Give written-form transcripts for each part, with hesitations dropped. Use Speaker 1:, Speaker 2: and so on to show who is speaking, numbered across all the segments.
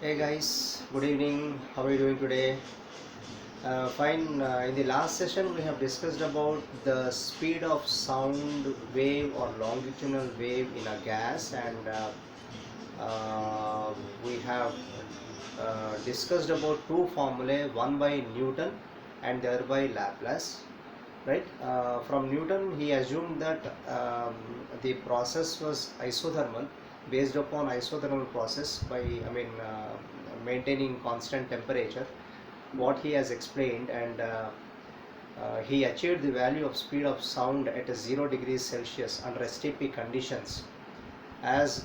Speaker 1: Hey guys, good evening. How are you doing today? Fine. In the last session, we have discussed about the speed of sound wave or longitudinal wave in a gas, and we have discussed about two formulae, one by Newton and the other by Laplace. Right? From Newton, he assumed that the process was isothermal, based upon isothermal process by, maintaining constant temperature. What he has explained, and he achieved the value of speed of sound at a 0 degrees Celsius under STP conditions as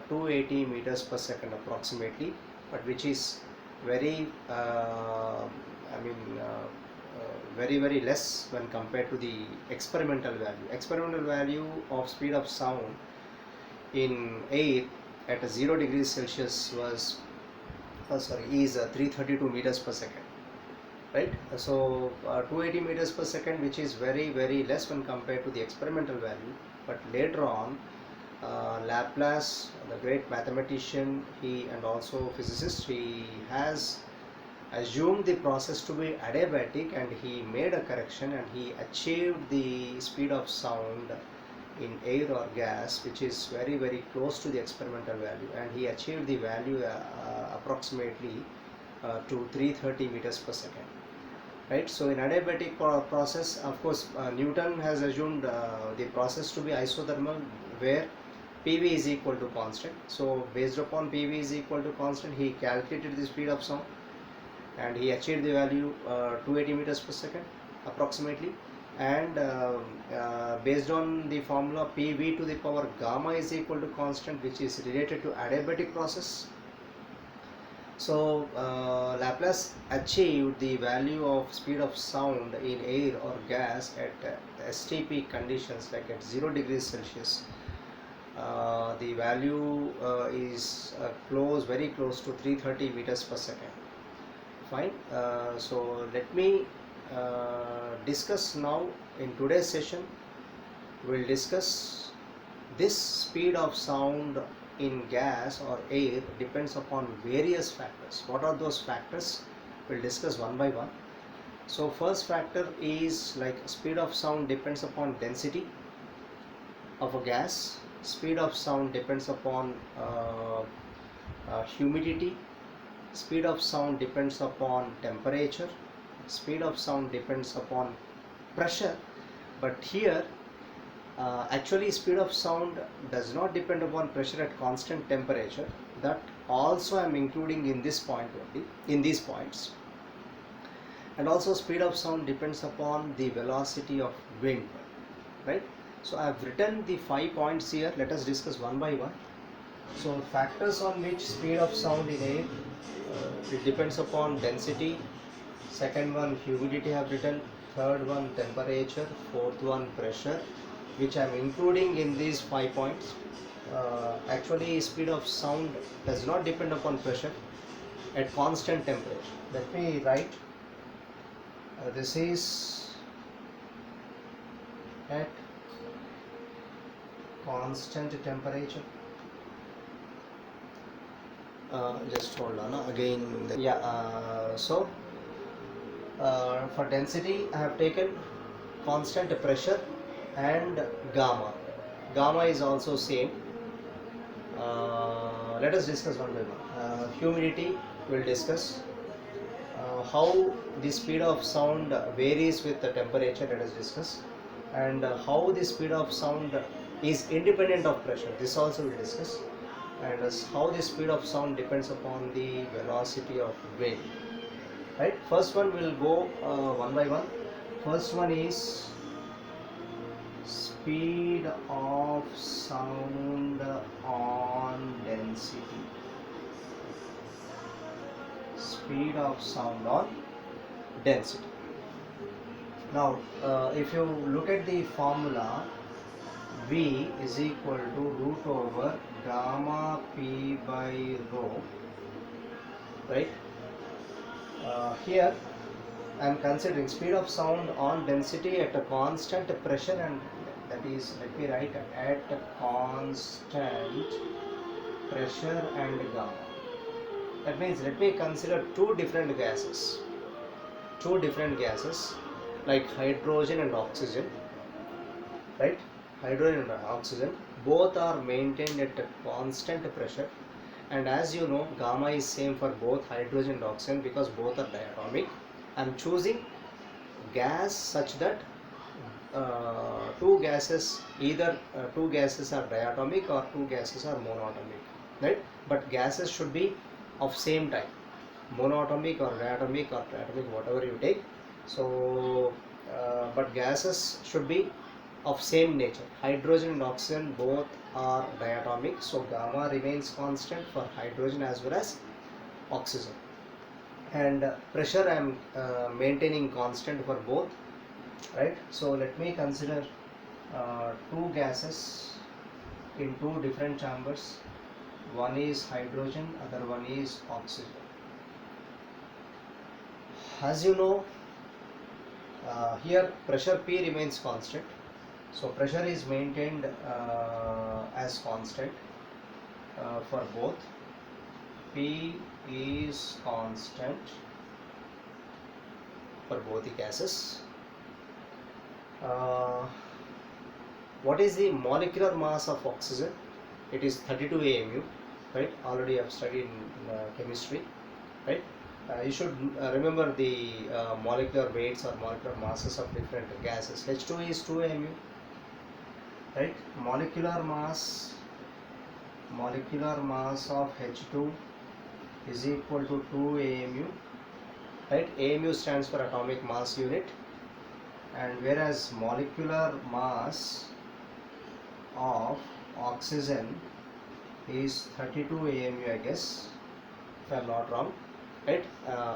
Speaker 1: 280 meters per second approximately, but which is very very less when compared to the experimental value. Experimental value of speed of sound in air at a 0 degrees Celsius was is 332 meters per second, right? So 280 meters per second, which is very less when compared to the experimental value. But later on, Laplace, the great mathematician, he and also physicist, he has assumed the process to be adiabatic, and he made a correction and he achieved the speed of sound in air or gas which is very close to the experimental value, and he achieved the value approximately to 330 meters per second, right? So in adiabatic process, of course, Newton has assumed the process to be isothermal, where PV is equal to constant. So based upon PV is equal to constant, he calculated the speed of sound and he achieved the value 280 meters per second approximately. And based on the formula, PV to the power gamma is equal to constant, which is related to adiabatic process. So Laplace achieved the value of speed of sound in air or gas at STP conditions, like at 0 degrees Celsius. The value is very close to 330 meters per second. Fine. So let me discuss now. In today's session, we'll discuss this speed of sound in gas or air depends upon various factors. What are those factors? We'll discuss one by one. So first factor is like speed of sound depends upon density of a gas. Speed of sound depends upon humidity. Speed of sound depends upon temperature. Speed of sound depends upon pressure. But here actually speed of sound does not depend upon pressure at constant temperature. That also I am including in this point only, in these points. And also speed of sound depends upon the velocity of wind, right? So I have written the 5 points here. Let us discuss one by one. So factors on which speed of sound in air, it depends upon density. Second one, humidity I have written. Third one, temperature. Fourth one, pressure, which I am including in these 5 points. Actually speed of sound does not depend upon pressure at constant temperature. Let me write. This is at constant temperature. Just hold on again. So for density I have taken constant pressure and gamma. Gamma is also same. Let us discuss one by one. Humidity we'll discuss. How the speed of sound varies with the temperature, let us discuss. And how the speed of sound is independent of pressure, this also we'll discuss. And how the speed of sound depends upon the velocity of wind, right? First one will go one by one. First one is speed of sound on density. Speed of sound on density. Now if you look at the formula, V is equal to root over gamma P by rho, right? Here I am considering speed of sound on density at a constant pressure, and that is, let me write, at constant pressure and gamma, That means let me consider two different gases like hydrogen and oxygen, right? Hydrogen and oxygen both are maintained at a constant pressure, and as you know, gamma is same for both hydrogen and oxygen because both are diatomic. I am choosing gas such that two gases, either two gases are diatomic or two gases are monoatomic, right? But gases should be of same type, monoatomic or diatomic or triatomic, whatever you take. So but gases should be of same nature. Hydrogen and oxygen both are diatomic, so gamma remains constant for hydrogen as well as oxygen, and pressure I am maintaining constant for both, right? So let me consider two gases in two different chambers. One is hydrogen, other one is oxygen. As you know, here pressure P remains constant, so pressure is maintained as constant for both. P is constant for both the gases. What is the molecular mass of oxygen? It is 32 AMU, right? Already I have studied in chemistry, right? You should remember the molecular weights or molecular masses of different gases. H2 is 2 AMU, right? Molecular mass of H2 is equal to 2 AMU, right? AMU stands for atomic mass unit, and whereas molecular mass of oxygen is 32 AMU, I guess, if I am not wrong, right?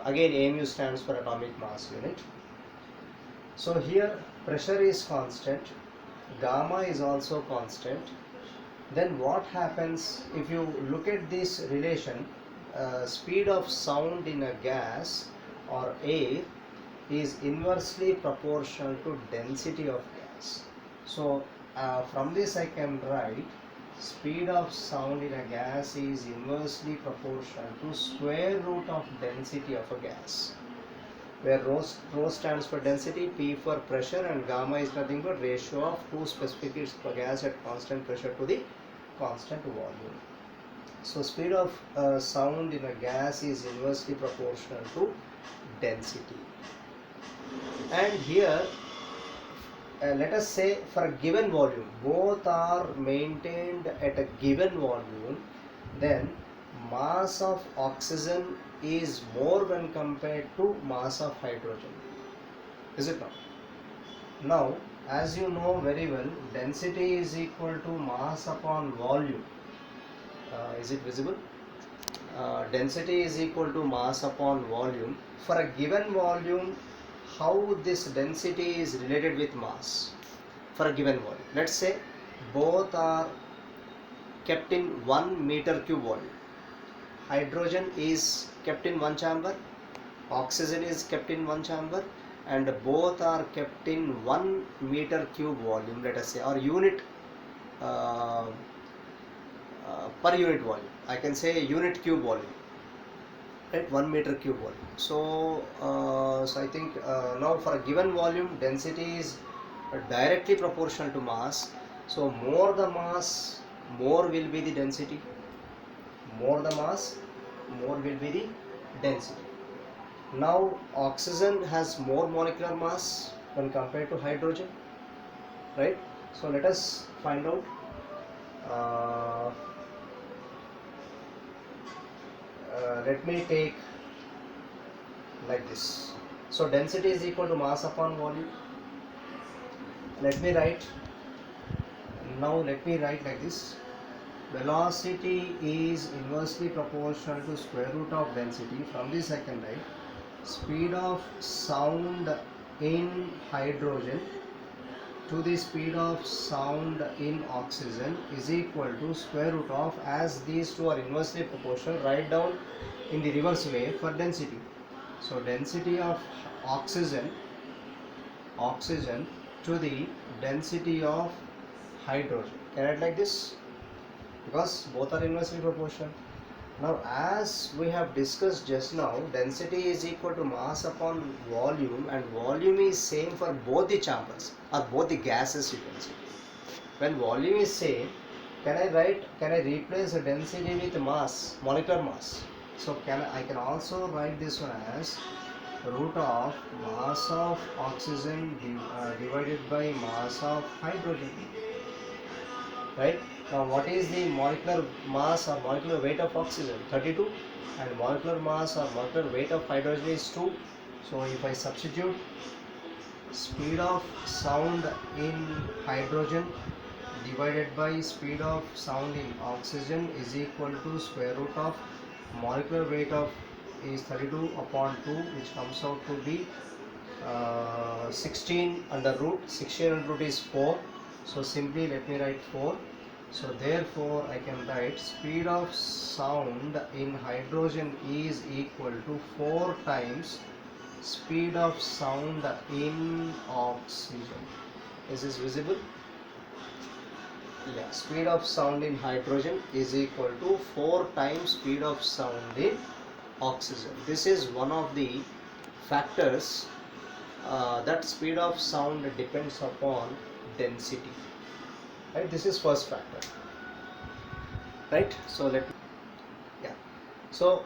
Speaker 1: Again, AMU stands for atomic mass unit. So here pressure is constant, gamma is also constant. Then what happens if you look at this relation? Speed of sound in a gas or air is inversely proportional to density of gas. So from this I can write speed of sound in a gas is inversely proportional to square root of density of a gas, where rho stands for density, P for pressure, and gamma is nothing but ratio of two specific heats per gas at constant pressure to the constant volume. So speed of sound in a gas is inversely proportional to density. And here let us say for a given volume, both are maintained at a given volume, then mass of oxygen is more when compared to mass of hydrogen. Is it not? Now, as you know very well, density is equal to mass upon volume. Is it visible? Density is equal to mass upon volume. For a given volume, how this density is related with mass for a given volume? Let's say both are kept in 1 meter cube volume. Hydrogen is kept in one chamber, oxygen is kept in one chamber, and both are kept in 1 meter cube volume, let us say, or unit per unit volume. I can say unit cube volume, right? 1 meter cube volume. So I think now for a given volume, density is directly proportional to mass. So more the mass, more will be the density. More the mass, more will be the density. Now oxygen has more molecular mass when compared to hydrogen, right? So let us find out. Let me take like this. So density is equal to mass upon volume. Let me write like this. Velocity is inversely proportional to square root of density. From this I can write speed of sound in hydrogen to the speed of sound in oxygen is equal to square root of, as these two are inversely proportional, write down in the reverse way for density. So density of oxygen to the density of hydrogen. Can I write like this? Because both are inversely proportional. Now, as we have discussed just now, density is equal to mass upon volume, and volume is same for both the chambers or both the gases, you can say. When volume is same, can I replace the density with mass, molecular mass? So I can also write this one as root of mass of oxygen divided by mass of hydrogen, right? Now, what is the molecular mass or molecular weight of oxygen? 32, and molecular mass or molecular weight of hydrogen is 2. So if I substitute speed of sound in hydrogen divided by speed of sound in oxygen is equal to square root of molecular weight of is 32 upon 2, which comes out to be 16 under root. 16 under root is 4. So simply let me write 4. So therefore I can write speed of sound in hydrogen is equal to 4 times speed of sound in oxygen. Is this visible? Yeah, speed of sound in hydrogen is equal to 4 times speed of sound in oxygen. This is one of the factors that speed of sound depends upon density. Right, this is first factor. Right, so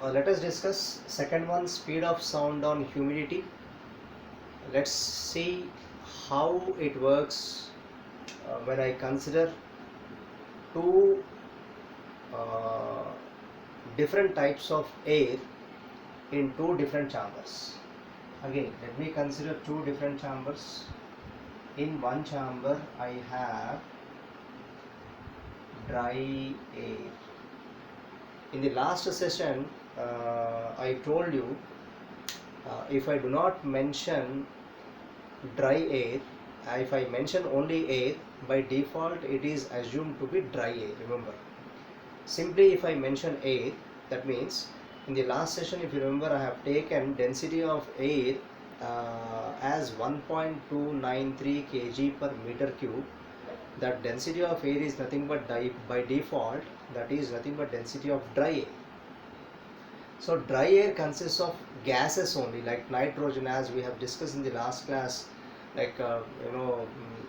Speaker 1: let us discuss second one, speed of sound on humidity. Let's see how it works when I consider two different types of air in two different chambers. Again, let me consider two different chambers. In one chamber I have dry air. In the last session I told you if I do not mention dry air, if I mention only air, by default it is assumed to be dry air. Remember, simply if I mention air, that means in the last session, if you remember, I have taken density of air as 1.293 kg per meter cube. That density of air is nothing but by default, that is nothing but density of dry air. So dry air consists of gases only, like nitrogen, as we have discussed in the last class. Like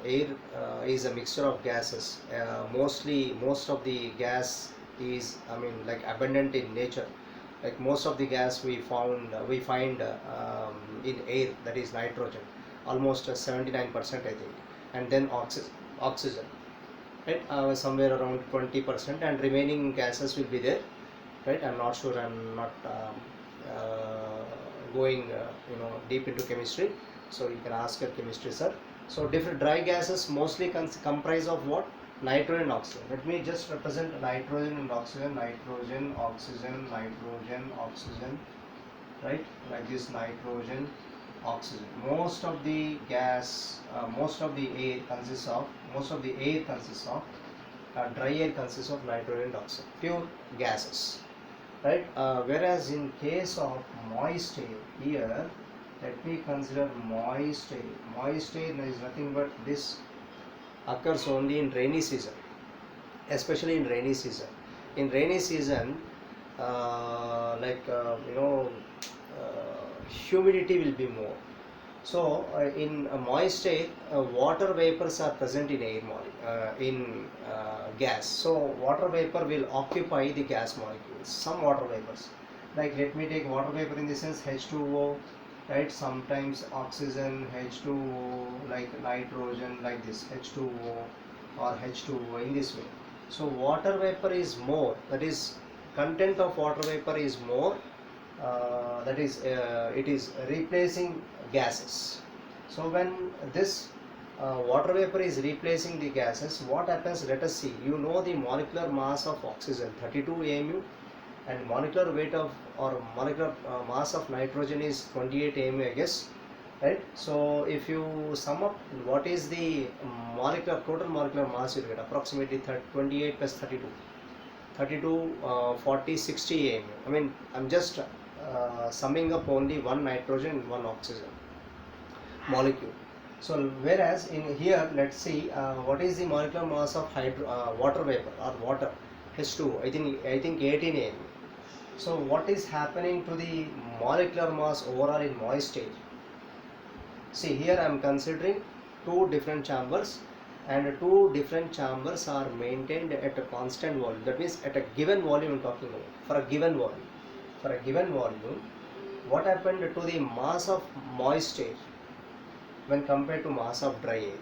Speaker 1: air is a mixture of gases. Most of the gas is abundant in nature. Like most of the gas we find in air, that is nitrogen, almost 79% I think, and then oxygen, right, somewhere around 20%, and remaining gases will be there, right? I'm not sure, I'm not going deep into chemistry, so you can ask your chemistry sir. So different dry gases mostly comprise of what? Nitrogen and oxygen. Let me just represent nitrogen and oxygen, nitrogen, oxygen, nitrogen, oxygen, right, like this, nitrogen, oxygen. Most of the air consists of dry air consists of nitrogen and oxygen, pure gases, right? Whereas in case of moist air, here let me consider moist air. Moist air is nothing but this occurs only in rainy season, especially in rainy season. In rainy season, humidity will be more. So in moist air, water vapors are present in gas. So water vapor will occupy the gas molecules. Some water vapors, like let me take water vapor in the sense H2O, right? Sometimes oxygen, H2O, like nitrogen, like this H2O or H2O, in this way. So water vapor is more, that is content of water vapor is more, it is replacing gases. So when this water vapor is replacing the gases, what happens? Let us see. You know the molecular mass of oxygen 32 AMU, and molecular weight of or molecular mass of nitrogen is 28 AMU, I guess, right? So if you sum up what is the total molecular mass, you get approximately 28 plus 32, 40, 60 AMU. I mean, I'm just summing up only one nitrogen and one oxygen molecule. So whereas in here, let's see what is the molecular mass of water vapor or water, H2O. I think 18 AMU. So what is happening to the molecular mass overall in moist state? See, here I am considering two different chambers, and two different chambers are maintained at a constant volume. That means at a given volume I am talking about. For a given volume. For a given volume, what happened to the mass of moist air when compared to mass of dry air?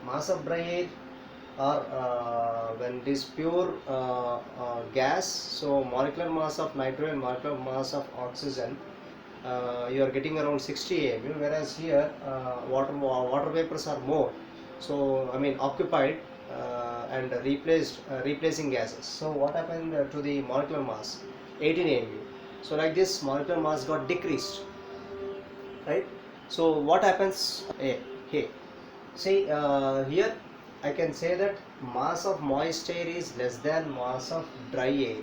Speaker 1: Mass of dry air, or when it is pure gas, so molecular mass of nitrogen, molecular mass of oxygen, you are getting around 60 AMU, whereas here water vapors are more, so I mean occupied and replacing gases. So what happened to the molecular mass? 18 AMU. So like this, molecular mass got decreased, right? So what happens here? See, here I can say that mass of moist air is less than mass of dry air,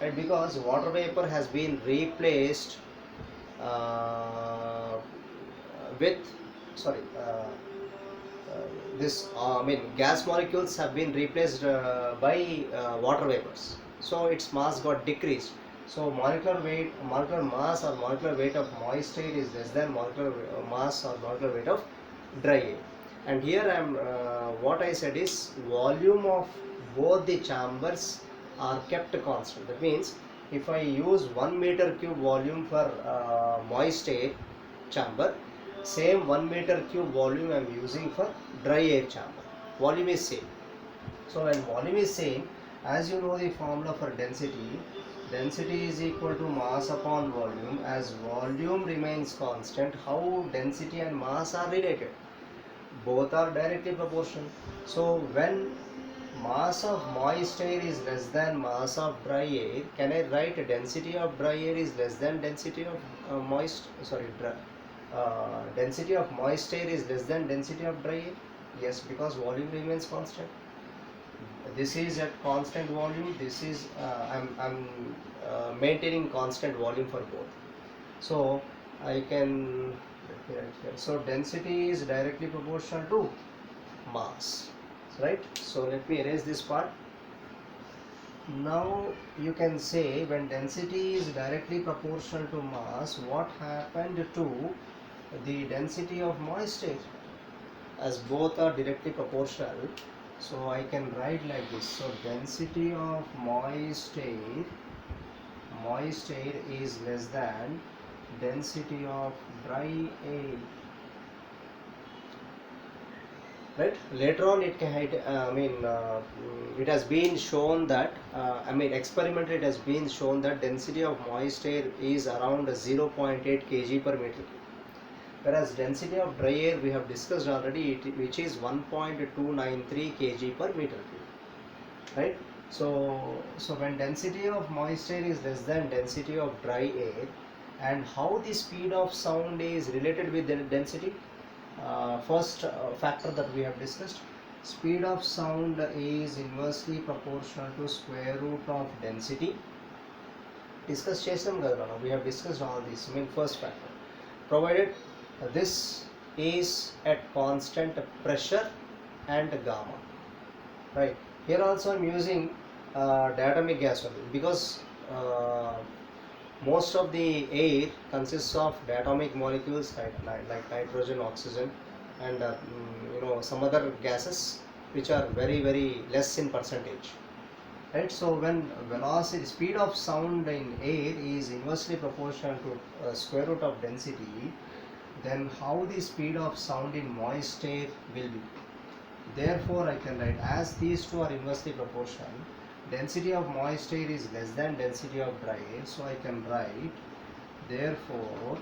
Speaker 1: right? Because water vapor has been replaced with, sorry, this I mean gas molecules have been replaced by water vapors, so its mass got decreased. So molecular weight, molecular mass or molecular weight of moist air is less than molecular mass or molecular weight of dry air. And here I am what I said is volume of both the chambers are kept constant. That means if I use 1 meter cube volume for moist air chamber, same 1 meter cube volume I am using for dry air chamber. Volume is same. So when volume is same, as you know the formula for density, density is equal to mass upon volume. As volume remains constant, how density and mass are related? Both are directly proportional. So when mass of moist air is less than mass of dry air, can I write density of dry air is less than density of density of moist air is less than density of dry air? Yes, because volume remains constant. This is at constant volume, this is I'm maintaining constant volume for both. So I can, let me write here. So density is directly proportional to mass, right? So let me erase this part. Now you can say when density is directly proportional to mass, what happened to the density of moist air? As both are directly proportional, so I can write like this. So density of moist air is less than density of dry air, right? Later on it can it has been shown that experimentally it has been shown that density of moist air is around 0.8 kg per meter cube, whereas density of dry air we have discussed already, which is 1.293 kg per meter cube, right? So when density of moist air is less than density of dry air, and how the speed of sound is related with the density? First factor that we have discussed, speed of sound is inversely proportional to square root of density. Discuss chesam kada, we have discussed all this. First factor, provided this is at constant pressure and gamma, right? Here also I am using diatomic gas only, because most of the air consists of diatomic molecules like nitrogen, oxygen, and some other gases which are very less in percentage, right? So when velocity, speed of sound in air is inversely proportional to square root of density, then how the speed of sound in moist air will be? Therefore I can write, as these two are inversely proportional, density of moist air is less than density of dry air, so I can write, therefore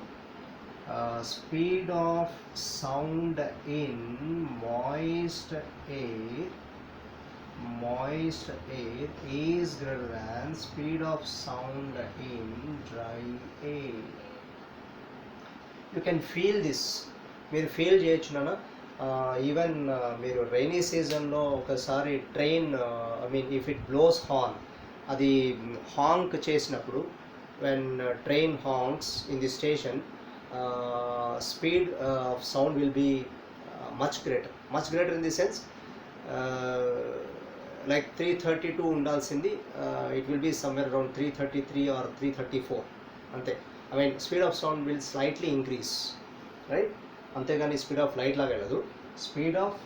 Speaker 1: speed of sound in moist air is greater than speed of sound in dry air. You can feel this, మీరు feel చేయొచ్చు నాన్న. Even మీరు rainy సీజన్లో ఒకసారి train if it blows horn, అది honk చేసినప్పుడు, when train honks in the station, speed of sound will be much greater in the sense, like 332 ఉండాల్సింది, it will be somewhere around 333 or 334 అంతే. I mean speed of sound will slightly increase, right? అంతేగాని speed of light లాగా వెళ్ళదు. Speed of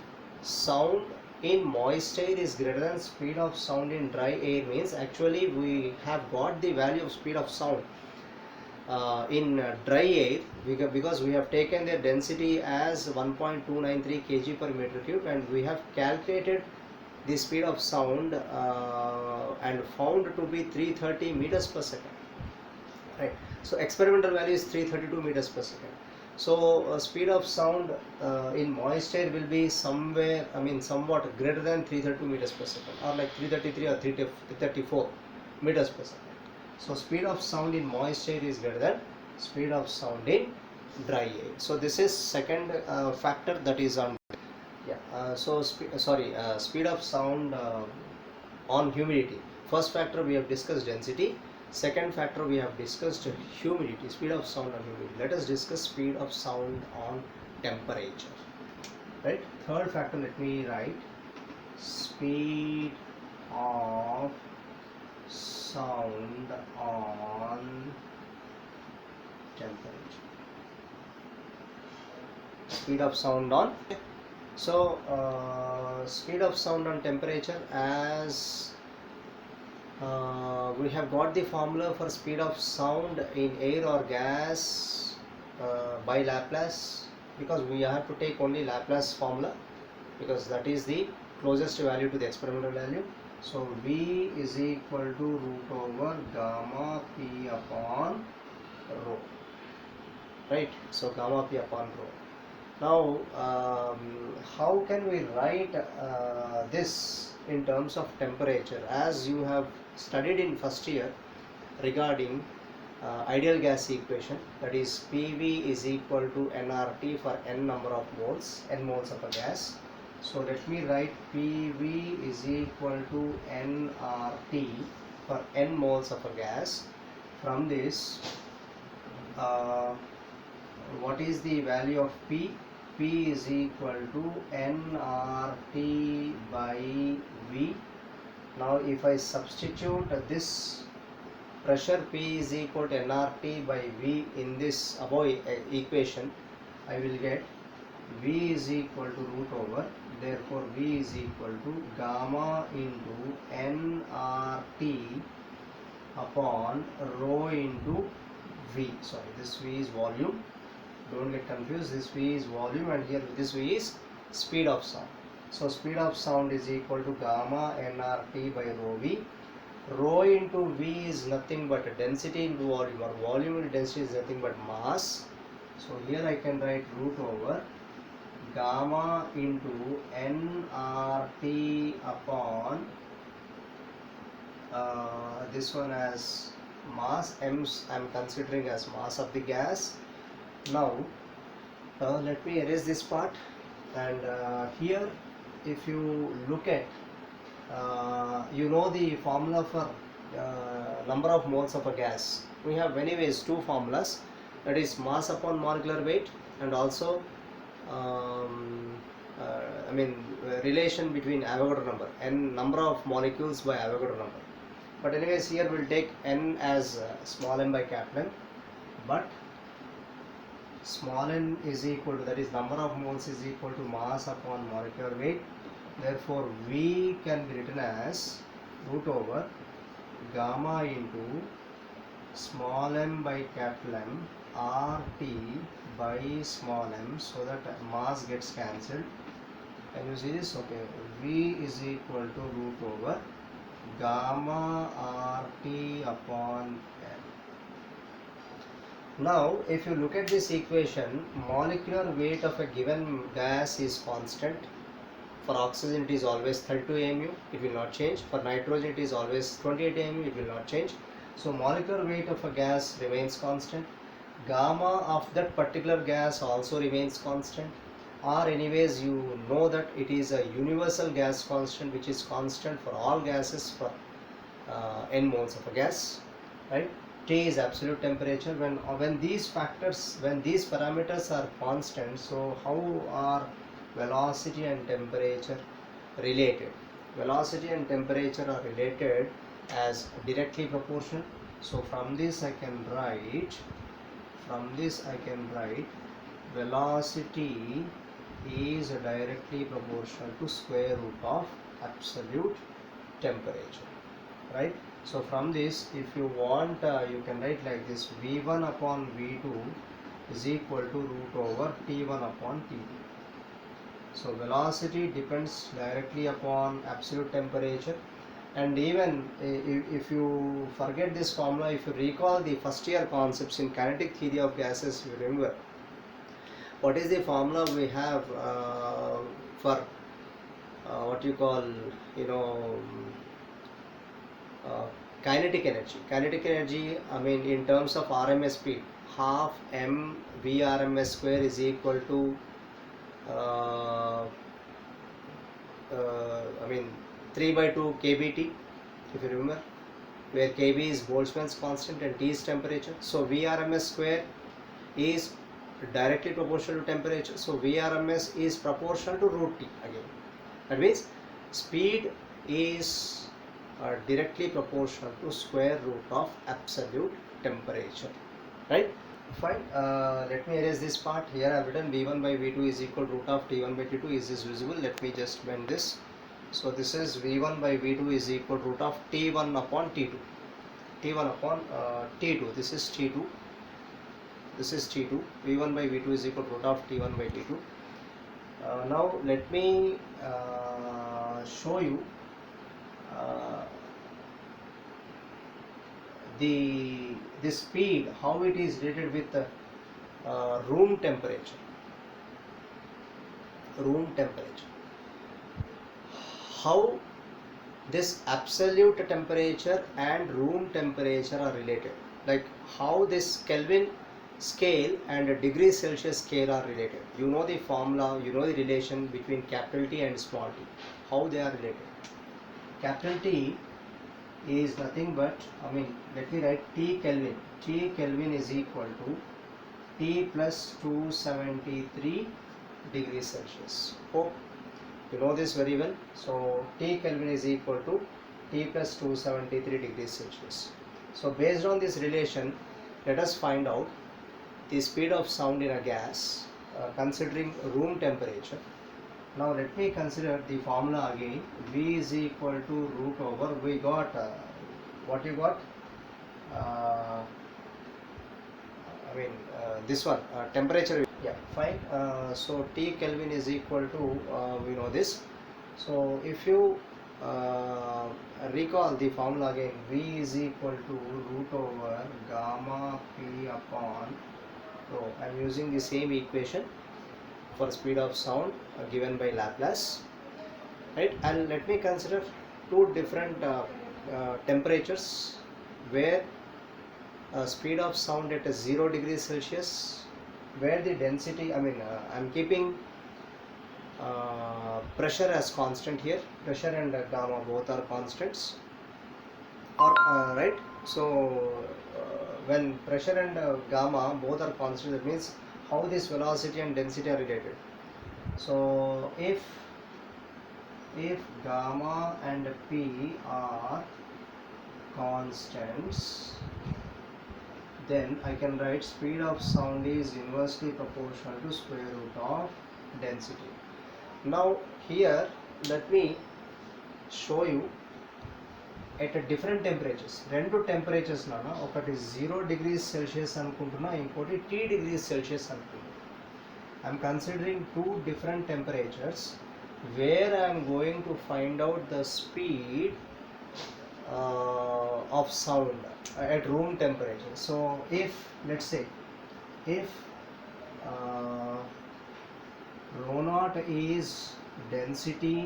Speaker 1: sound in moist air is greater than speed of sound in dry air means actually we have got the value of speed of sound in dry air because we have taken their density as 1.293 kg per meter cube and we have calculated the speed of sound and found to be 330 meters per second, right? So experimental value is 332 meters per second. So speed of sound in moist air will be somewhere, I mean somewhat greater than 332 meters per second or like 333 or 334 meters per second. So speed of sound in moist air is greater than speed of sound in dry air. So this is second factor that is on. Yeah. Speed of sound on humidity. First factor we have discussed density. Second factor we have discussed humidity. Speed of sound on humidity. Let us discuss speed of sound on temperature. Right. Third factor, let me write speed of sound on temperature. Speed of sound on. So speed of sound on temperature, as we have got the formula for speed of sound in air or gas by Laplace, because we have to take only Laplace formula because that is the closest value to the experimental value. So V is equal to root over gamma P upon rho, right? So gamma P upon rho. Now how can we write this in terms of temperature? As you have studied in first year regarding ideal gas equation, that is PV is equal to nRT for n number of moles, n moles of a gas. So let me write PV is equal to nRT for n moles of a gas. From this what is the value of P? P is equal to nRT by V. Now if I substitute this pressure P is equal to nRT by V in this above equation, I will get V is equal to root over, therefore V is equal to gamma into nRT upon rho into V. Sorry, this V is volume, don't get confused, this V is volume and here this V is speed of sound. So speed of sound is equal to gamma nRT by rho V. Rho into V is nothing but density into volume, or volume into density is nothing but mass. So here I can write root over gamma into nRT upon this one as mass, m I am considering as mass of the gas. Now let me erase this part, and here if you look at you know the formula for number of moles of a gas. We have anyways two formulas, that is mass upon molecular weight and also relation between Avogadro number, n number of molecules by Avogadro number. But anyways here we'll take n as small m by capital M, but small n is equal to, that is number of moles is equal to mass upon molecular weight. Therefore V can be written as root over gamma into small m by capital M RT by small m, so that mass gets cancelled. Can you see this? Okay, V is equal to root over gamma RT upon M. Now if you look at this equation, molecular weight of a given gas is constant. For oxygen it is always 32 AMU, it will not change. For nitrogen it is always 28 AMU, it will not change. So molecular weight of a gas remains constant. Gamma of that particular gas also remains constant, or anyways you know that it is a universal gas constant which is constant for all gases for n moles of a gas, right? T is absolute temperature. When these factors, when these parameters are constant, so how are velocity and temperature related? velocity and temperature are related as directly proportional. So from this I can write velocity is directly proportional to square root of absolute temperature, right? So from this, if you want, you can write like this: v1 upon v2 is equal to root over t1 upon t2. So velocity depends directly upon absolute temperature. And even if you forget this formula, if you recall the first year concepts in kinetic theory of gases, you remember what is the formula we have for what you call, you know, uh, kinetic energy. Kinetic energy, I mean, in terms of RMS speed, half m v RMS square is equal to I mean 3 by 2 kBT, if you remember, where kb is Boltzmann's constant and T is temperature. So Vrms square is directly proportional to temperature. So Vrms is proportional to root T again. That means speed is directly proportional to square root of absolute temperature, right? Fine. Let me erase this part. Here I have written v1 by v2 is equal to root of t1 by t2. Is this visible? Let me just bend this. So this is v1 by v2 is equal to root of t1 upon t2. t1 upon t2. This is t2. This is t2. v1 by v2 is equal to root of t1 by t2. Now let me show you the speed, how it is related with the room temperature. How this absolute temperature and room temperature are related, like how this Kelvin scale and degree Celsius scale are related. You know the formula, you know the relation between capital T and small t, how they are related. Capital T is nothing but, I mean, let me write T Kelvin. T Kelvin is equal to T plus 273 degrees Celsius. Hope you know this very well. So T Kelvin is equal to T plus 273 degrees Celsius. So based on this relation, let us find out the speed of sound in a gas considering room temperature. Now let me consider the formula again. V is equal to root over, we got what you got, this one, temperature. Yeah, fine. So T Kelvin is equal to, we know this. So if you recall the formula again, V is equal to root over gamma P upon rho. I am using the same equation for speed of sound given by Laplace, right? And let me consider two different temperatures where speed of sound at a 0 degrees Celsius, where the density, I mean, I'm keeping pressure as constant here. Pressure and gamma both are constants, or right? So when pressure and gamma both are constant, that means how this velocity and density are related. So if gamma and p are constants, then I can write speed of sound is inversely proportional to square root of density. Now here let me show you at a different temperatures. రెండు temperatures నానా, ఒకటి 0 degrees Celsius అనుకుంటున్నా, ఇంకోటి T degrees Celsius అనుకుంటున్నా. I'm considering two different temperatures where I'm going to find out the speed of sound at room temperature. So if, let's say, if rho naught is density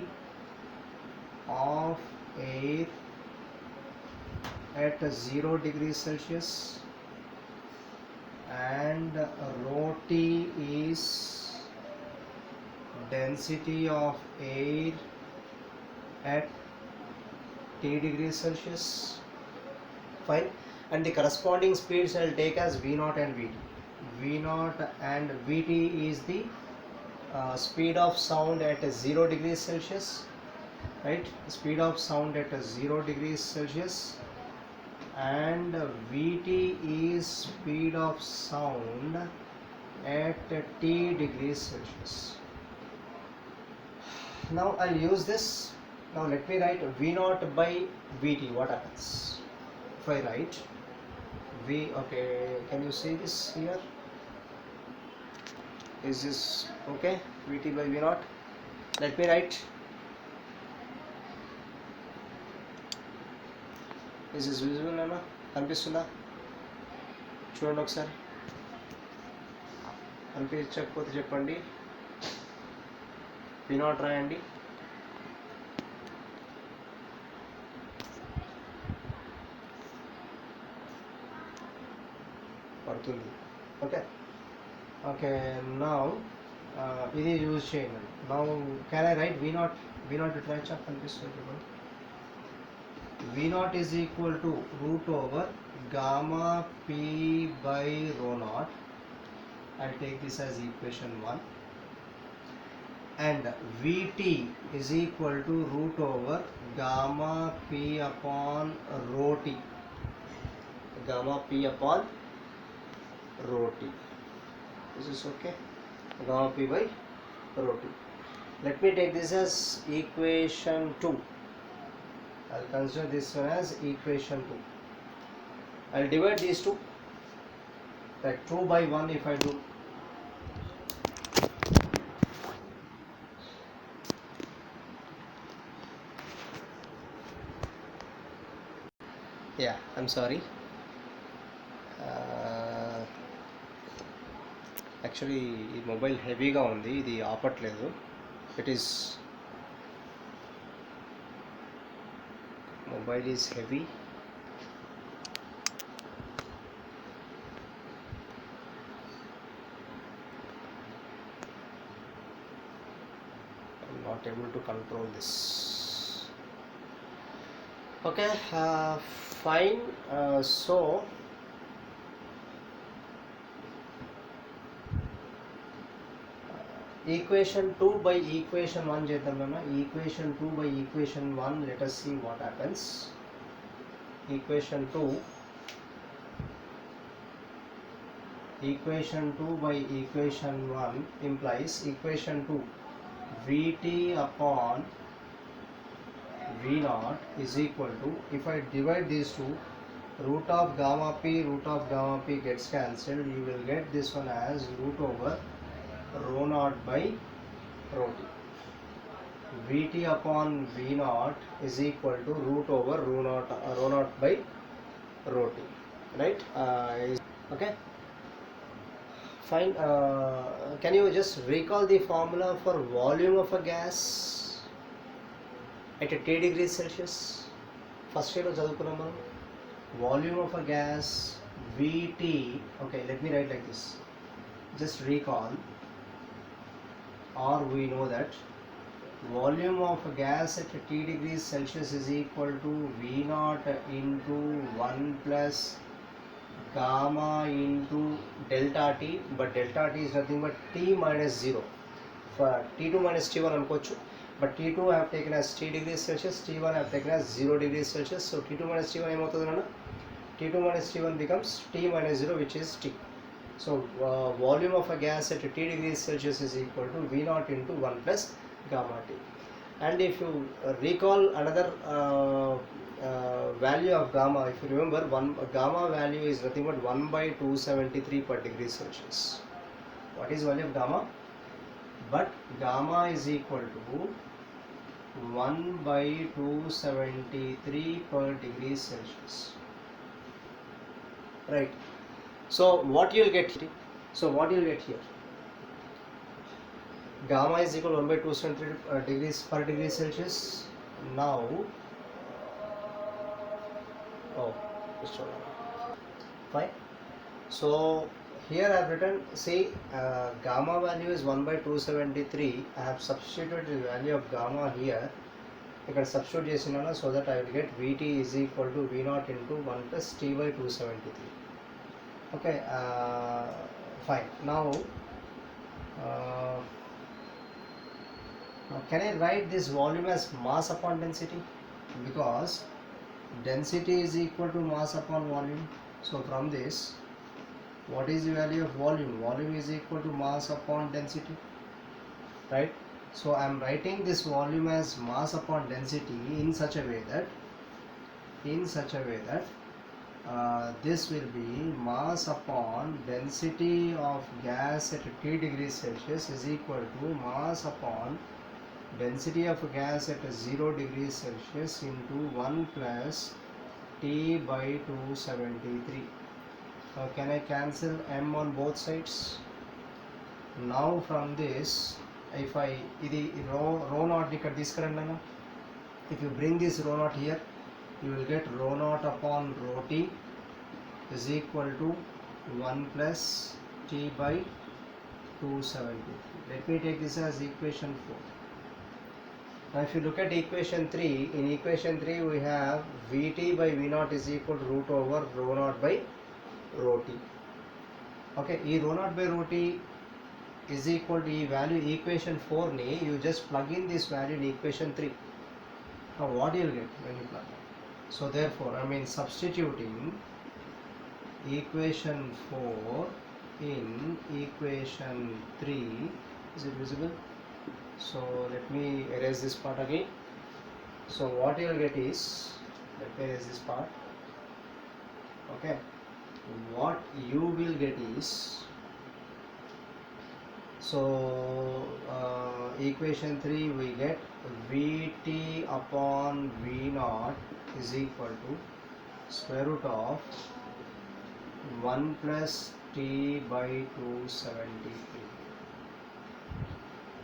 Speaker 1: of air at 0 degrees Celsius and rho T is density of air at T degrees Celsius, fine, and the corresponding speeds I'll take as V0 and Vt. V0 and Vt is the speed of sound at 0 degrees Celsius right? Speed of sound at 0 degrees Celsius, and Vt is speed of sound at T degrees Celsius. Now I'll use this. Now let me write V naught by Vt. What happens if I write V? Okay, can you see this here? Is this okay? Vt by V naught. Let me write. Is this visible అన్న? కనిపిస్తుందా? చూడండి ఒకసారి. కనిపించకపోతే చెప్పండి. V naught రాయండి. పడుతుంది. Okay, now ఇది use చేయండి. Now can I write V naught? V naught ఇట్లా ఇచ్చా కనిపిస్తుంది చూడండి. V naught is equal to root over gamma p by rho naught. I'll take this as equation 1. And Vt is equal to root over gamma p upon rho t. Gamma p upon rho t. This is okay. Gamma p by rho t. Let me take this as equation 2. I'll consider this one as equation 2. I'll divide these two, like 2 by 1 if I do. Yeah, I'm sorry. Actually ఈ mobile హెవీగా ఉంది, ఇది ఆపట్లేదు. It is mobile is heavy. I'm not able to control this. Okay, fine. So equation 2 by equation 1 చేద్దాం నాన్న. equation 2 by equation 1, let us see what happens. equation 2 by equation 1 implies equation 2 Vt upon V naught is equal to, if I divide these two, root of gamma p gets cancelled. You will get this one as root over rho naught by rho t. Vt upon V naught is equal to root over rho naught by rho t. Right? Okay. Fine. Can you just recall the formula for volume of a gas at a T degrees Celsius? First year lo chadukunnam manam. Volume of a gas Vt. Okay, let me write like this. Just recall, or we know that volume of a gas at T degrees Celsius is equal to V naught into 1 plus gamma into delta T, but delta T is nothing but T minus 0. For T2 minus T1 అనుకోవచ్చు, but T2 I have taken as T degrees Celsius, T1 I have taken as 0 degrees Celsius. So T2 minus T1 ఏమవుతుంది అన్న? T2 minus T1 becomes T minus 0, which is T. So volume of a gas at T degrees Celsius is equal to V naught into 1 plus gamma T. And if you recall another value of gamma, if you remember, gamma value is nothing but 1 by 273 per degree Celsius. What is value of gamma? But gamma is equal to 1 by 273 per degree Celsius. Right. So what you'll get here? Gamma is equal to 1 by 273 degrees per degree Celsius. Now, just hold on. Fine. So here I have written, see, gamma value is 1 by 273. I have substituted the value of gamma here. I can substitute చేసినాను, so that I will get Vt is equal to V naught into 1 plus T by 273. Okay, fine. Now Now can I write this volume as mass upon density? Because density is equal to mass upon volume. So from this, what is the value of volume? Volume is equal to mass upon density, right? So I am writing this volume as mass upon density in such a way that this will be mass upon density of gas at T degrees Celsius is equal to mass upon density of gas at 0 degrees Celsius into 1 plus T by 273. Can I cancel m on both sides? Now from this, if I rho naught ఇక్కడ తీసుకురండి, if you bring this rho naught here, you will get rho naught upon rho t is equal to 1 plus T by 273. Let me take this as equation 4. Now if you look at equation 3, in equation 3 we have Vt by V0 is equal to root over rho naught by rho t. Okay, ఈ rho naught by rho t is equal to ఈ value equation 4 ni you just plug in this value in equation 3. Now what you will get when you plug in? So therefore I mean substituting equation 4 in equation 3, is it visible? So let me erase this part again. So what you will get is, let me erase this part. Okay, what you will get is, so equation 3 we get Vt upon V0 is equal to square root of 1 plus T by 273.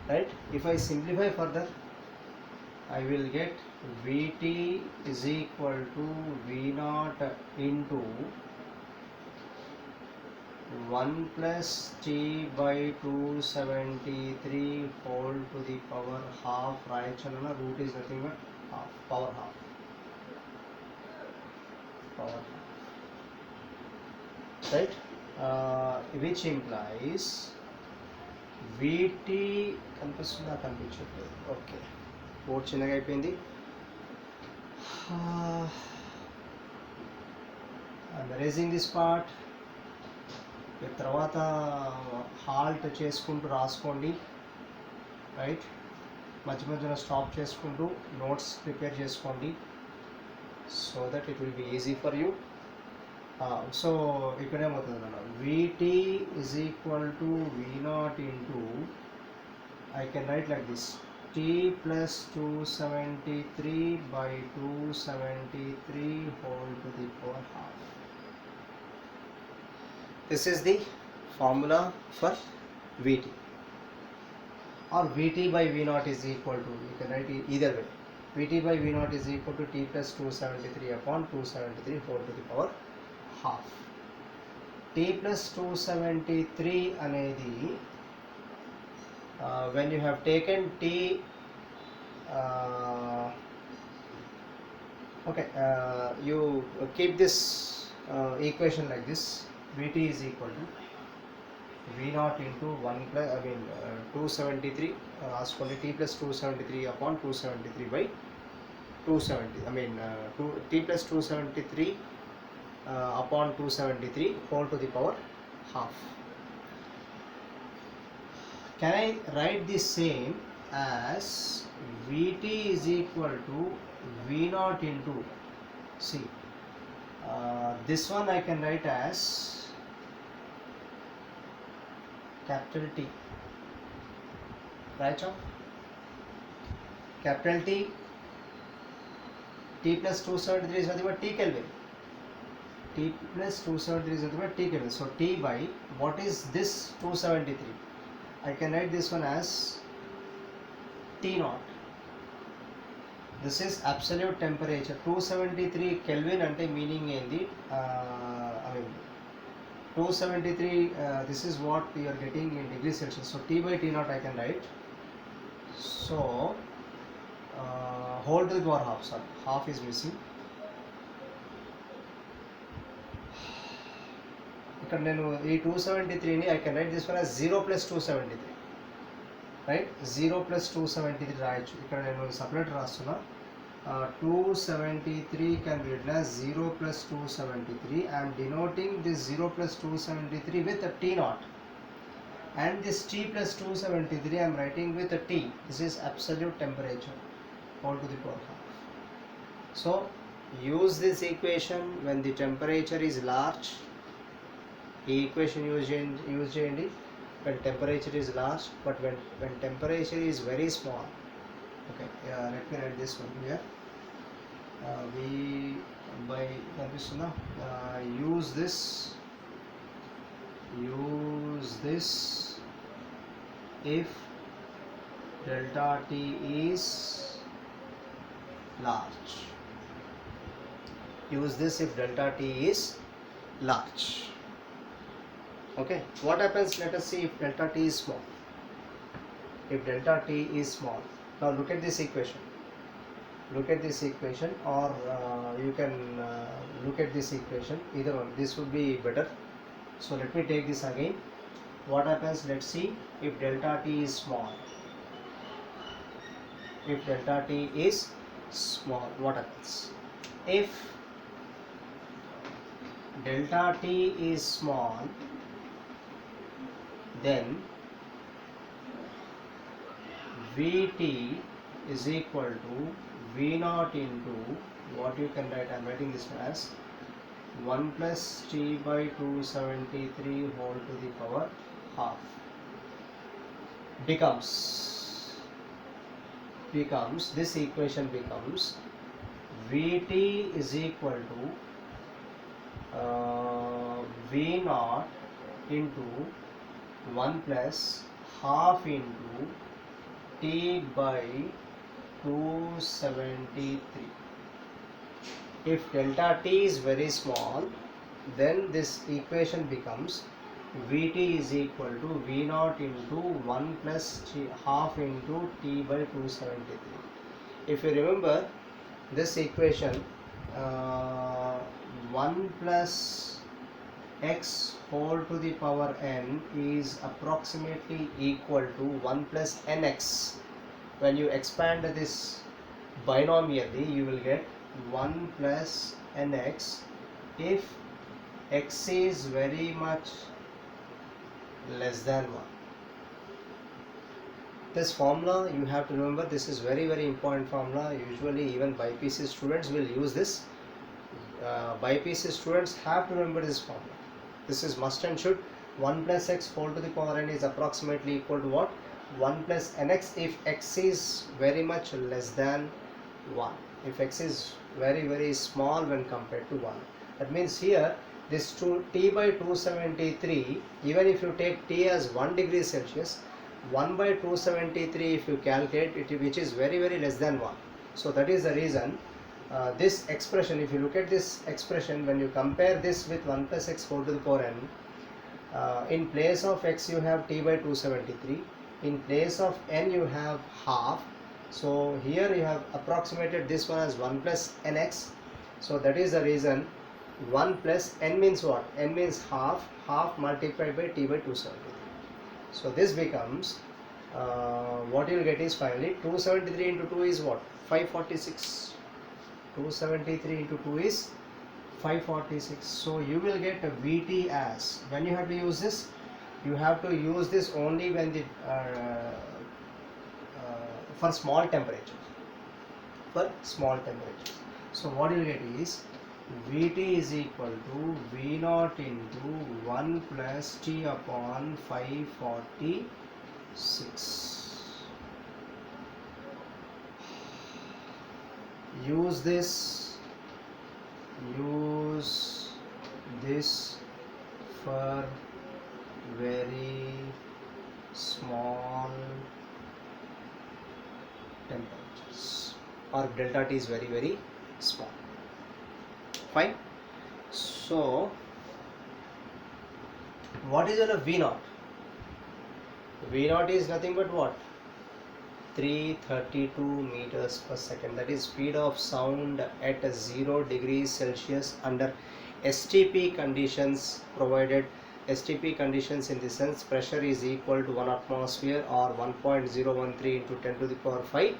Speaker 1: Right? If I simplify further, I will get Vt is equal to V0 into 1 plus T by 273 whole to the power half. Raichana root is nothing but half, power half. Right? Which implies Vt కనిపించట్లేదు. Okay, board చిన్నగా అయిపోయింది. I'm erasing this part. తర్వాత halt చేసుకుంటూ రాసుకోండి, right? మధ్య మధ్యలో stop చేసుకుంటూ notes prepare చేసుకోండి, so that it will be easy for you. So ఇక్కడ ఏమవుతుంది అన్న, Vt is equal to V0 into, I can write like this, T plus 273 by 273 whole to the power half. This is the formula for Vt, or Vt by V0 is equal to, you can write either way, Vt by V0 is equal to T plus 273 upon 273 whole to the power half. T plus 273 అనేది when you have taken T, okay, you keep this equation like this. Vt is equal to V0 into 1 plus 273 రాసుకోండి, T plus 273 upon 273 by 270, T plus 273 upon 273 whole to the power half. Can I write the same as Vt is equal to V0 into, see, this one I can write as capital T, right? Capital T, T plus 273 is nothing but T Kelvin. T plus 273 is nothing but T Kelvin. So T by, what is this 273? I can write this one as T0. This is absolute temperature. 273 Kelvin ante meaning ఏంది? 273, this is what you are getting in degrees Celsius. So T by T0 I can write. So whole to the power half, sorry, half is missing. ఇక్కడ నేను ఈ 273ని I can write this one as 0 plus 273. Right 0 plus 273 రాయొచ్చు. ఇక్కడ నేను separate రాస్తున్నా. 273 can be written as 0 plus 273. I am denoting this 0 plus 273 with a T naught, and this T plus 273 I am writing with a T. This is absolute temperature all to the power half. So use this equation when the temperature is large. The equation use cheyandi when temperature is large, but when temperature is very small. Okay, let me write this one here. We by use this if delta T is large. Use this if delta T is large. Okay, what happens? Let us see if delta T is small. If delta T is small, now look at this equation. Look at this equation, or you can look at this equation. Either one, this would be better. So let me take this again. What happens? Let's see if delta T is small. If delta T is small, what happens? If delta T is small, then Vt is equal to V naught into what you can write. I am writing this as 1 plus T by 273 whole to the power half becomes this equation becomes Vt is equal to V naught into 1 plus half into T by 273. If delta T is very small, then this equation becomes Vt is equal to V naught into 1 plus half into T by 273. If you remember this equation, 1 plus x whole to the power n is approximately equal to 1 plus nx. When you expand this binomially, you will get 1 plus nx if x is very much less than 1. This formula you have to remember. This is very important formula. Usually even BPC students will use this. BPC students have to remember this formula. This is must and should. 1 plus x whole to the power n is approximately equal to what? 1 plus nx if x is very much less than 1. If x is very small when compared to 1. That means here this T by 273, even if you take T as 1 degree Celsius, 1 by 273 if you calculate it, which is very less than 1. So that is the reason this expression, if you look at this expression, when you compare this with 1 plus x whole to the power n, in place of x you have T by 273, in place of n you have half. So here you have approximated this one as 1 plus nx. So that is the reason 1 plus n means what? N means half multiplied by T by 273. So this becomes what you will get is finally 273 into 2 is what? 546. 273 into 2 is 546. So you will get a Vt as, when you have to use this, you have to use this only when the for small temperature. So what you will get is Vt is equal to V naught into 1 plus T upon 546. Use this for very small temperatures, or delta T is very small. Fine. So what is your V naught? V naught is nothing but what? 332 meters per second. That is speed of sound at 0 degrees Celsius under STP conditions provided STP conditions in the sense pressure is equal to 1 atmosphere or 1.013 into 10 to the power 5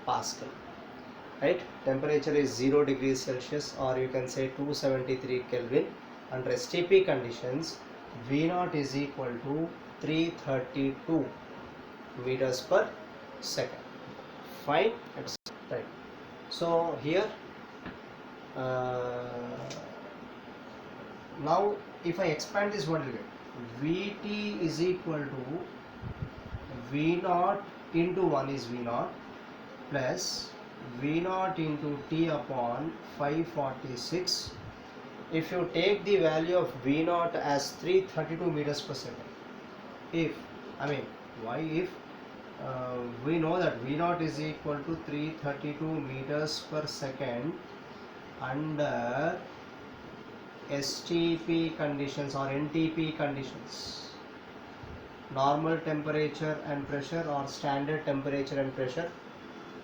Speaker 1: Pascal. Right? Temperature is 0 degrees Celsius, or you can say 273 Kelvin. Under STP conditions, V0 is equal to 332 meters per second. Fine. That's right. So here now if I expand this, what will get? Vt is equal to V0 into 1 is V0 plus V0 into T upon 546. If you take the value of V0 as 332 meters per second, if we know that V0 is equal to 332 meters per second under STP conditions or NTP conditions, normal temperature and pressure or standard temperature and pressure,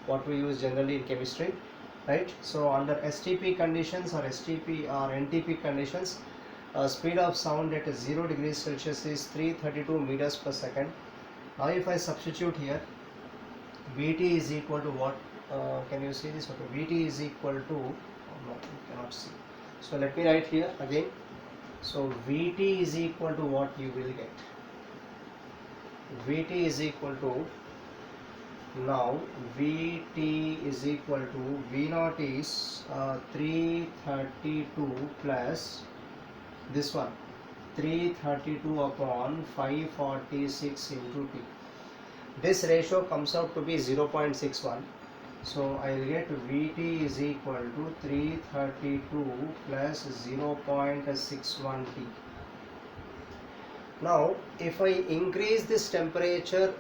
Speaker 1: what we use generally in chemistry, right? So under STP conditions or STP or NTP conditions, speed of sound at 0 degrees Celsius is 332 meters per second. Now if I substitute here, Vt is equal to what? Can you see this? Okay, Vt is equal to, oh no, you cannot see. So let me write here again. So Vt is equal to what you will get? Vt is equal to, now Vt is equal to, V0 is 332 plus this one 332 upon 546 into T. This ratio comes out to be 0.61. So I will get Vt is equal to 332 plus 0.61 T. Now if I increase this temperature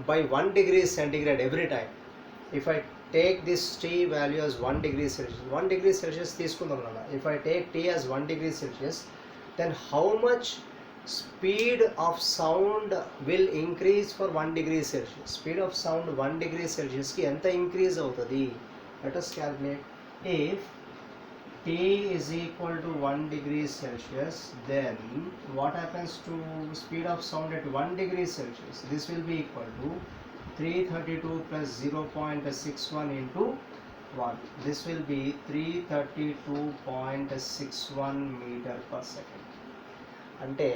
Speaker 1: by 1 degree centigrade every time, if I take this T value as 1 degree Celsius, 1 degree Celsius తీసుకుందాం నాన్న. If I take T as 1 degree Celsius, then how much speed of sound will increase for 1 degree Celsius? Speed of sound 1 degree Celsius ki enta increase avutadi? Let us calculate. If T is equal to 1 degree Celsius, then what happens to speed of sound at 1 degree Celsius? This will be equal to 332 plus 0.61 into 1. This will be 332.61 meter per second. అంటే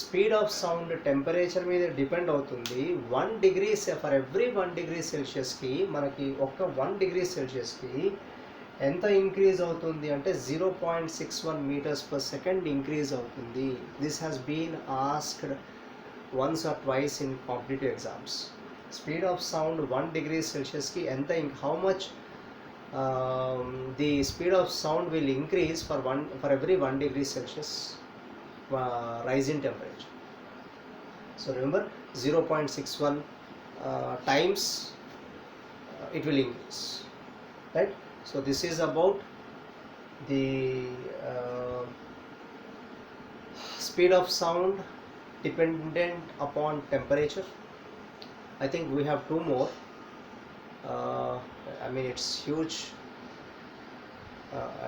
Speaker 1: speed of sound temperature మీద depend అవుతుంది. 1 degree for every 1 degree సెల్సియస్కి మనకి ఒక్క 1 degree సెల్సియస్కి ఎంత increase అవుతుంది అంటే 0.61 metres per second increase అవుతుంది. This has been asked once or twice in competitive exams. Speed of sound 1 degree Celsius ki enta how much the speed of sound will increase for every 1 degree Celsius rise in temperature. So remember 0.61 times it will increase, right? So this is about the speed of sound dependent upon temperature. I think we have two more. It's huge.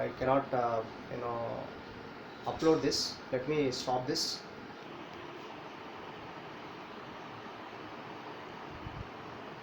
Speaker 1: I cannot upload this. Let me stop this.